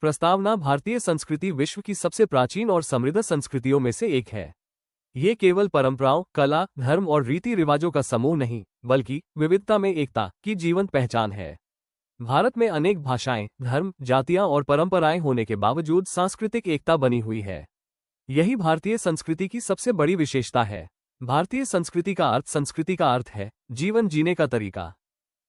प्रस्तावना भारतीय संस्कृति विश्व की सबसे प्राचीन और समृद्ध संस्कृतियों में से एक है। ये केवल परंपराओं, कला, धर्म और रीति रिवाजों का समूह नहीं, बल्कि विविधता में एकता की जीवंत पहचान है। भारत में अनेक भाषाएं, धर्म, जातियां और परंपराएं होने के बावजूद सांस्कृतिक एकता बनी हुई है। यही भारतीय संस्कृति की सबसे बड़ी विशेषता है। भारतीय संस्कृति का अर्थ है जीवन जीने का तरीका।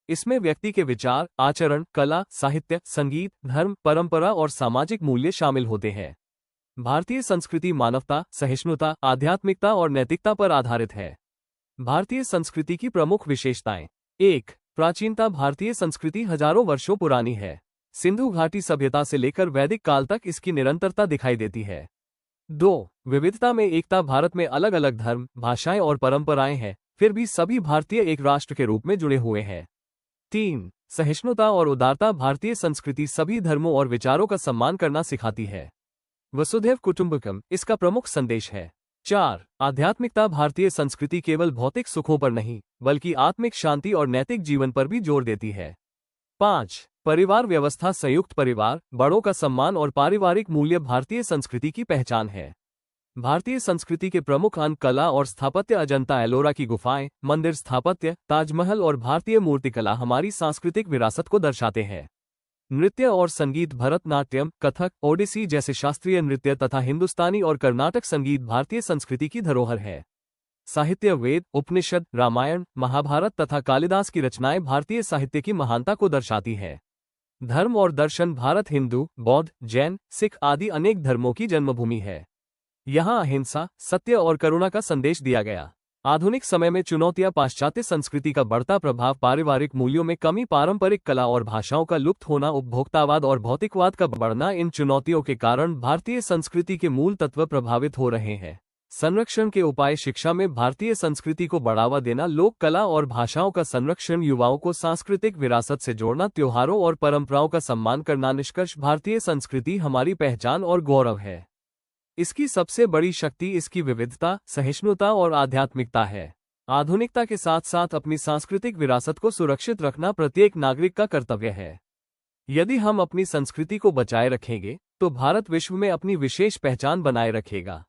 इसमें व्यक्ति के विचार, आचरण, कला, साहित्य, संगीत, धर्म, परंपरा और सामाजिक मूल्य शामिल होते हैं। भारतीय संस्कृति मानवता, सहिष्णुता, आध्यात्मिकता और नैतिकता पर आधारित है। भारतीय संस्कृति की प्रमुख विशेषताएं। 1. प्राचीनता। भारतीय संस्कृति हजारों वर्षों पुरानी है। सिंधु घाटी सभ्यता से लेकर वैदिक काल तक इसकी निरंतरता दिखाई देती है। 2. विविधता में एकता। भारत में अलग अलग धर्म, भाषाएं और परंपराएं हैं, फिर भी सभी भारतीय एक राष्ट्र के रूप में जुड़े हुए हैं। 3. सहिष्णुता और उदारता। भारतीय संस्कृति सभी धर्मों और विचारों का सम्मान करना सिखाती है। वसुधैव कुटुंबकम इसका प्रमुख संदेश है। 4. आध्यात्मिकता। भारतीय संस्कृति केवल भौतिक सुखों पर नहीं, बल्कि आत्मिक शांति और नैतिक जीवन पर भी जोर देती है। 5. परिवार व्यवस्था। संयुक्त परिवार, बड़ों का सम्मान और पारिवारिक मूल्य भारतीय संस्कृति की पहचान है। भारतीय संस्कृति के प्रमुख अंग कला और स्थापत्य। अजंता एलोरा की गुफाएं, मंदिर स्थापत्य, ताजमहल और भारतीय मूर्तिकला हमारी सांस्कृतिक विरासत को दर्शाते हैं। नृत्य और संगीत। भरतनाट्यम, कथक, ओडिसी जैसे शास्त्रीय नृत्य तथा हिंदुस्तानी और कर्नाटक संगीत भारतीय संस्कृति की धरोहर है। साहित्य। वेद, उपनिषद, रामायण, महाभारत तथा कालिदास की रचनाएं भारतीय साहित्य की महानता को दर्शाती है। धर्म और दर्शन। भारत हिंदू, बौद्ध, जैन, सिख आदि अनेक धर्मों की जन्मभूमि है। यहाँ अहिंसा, सत्य और करुणा का संदेश दिया गया। आधुनिक समय में चुनौतियां। पाश्चात्य संस्कृति का बढ़ता प्रभाव, पारिवारिक मूल्यों में कमी, पारंपरिक कला और भाषाओं का लुप्त होना, उपभोक्तावाद और भौतिकवाद का बढ़ना। इन चुनौतियों के कारण भारतीय संस्कृति के मूल तत्व प्रभावित हो रहे हैं। संरक्षण के उपाय। शिक्षा में भारतीय संस्कृति को बढ़ावा देना, लोक कला और भाषाओं का संरक्षण, युवाओं को सांस्कृतिक विरासत से जोड़ना, त्योहारों और परंपराओं का सम्मान करना। निष्कर्ष। भारतीय संस्कृति हमारी पहचान और गौरव है। इसकी सबसे बड़ी शक्ति इसकी विविधता, सहिष्णुता और आध्यात्मिकता है। आधुनिकता के साथ साथ अपनी सांस्कृतिक विरासत को सुरक्षित रखना प्रत्येक नागरिक का कर्तव्य है। यदि हम अपनी संस्कृति को बचाए रखेंगे, तो भारत विश्व में अपनी विशेष पहचान बनाए रखेगा।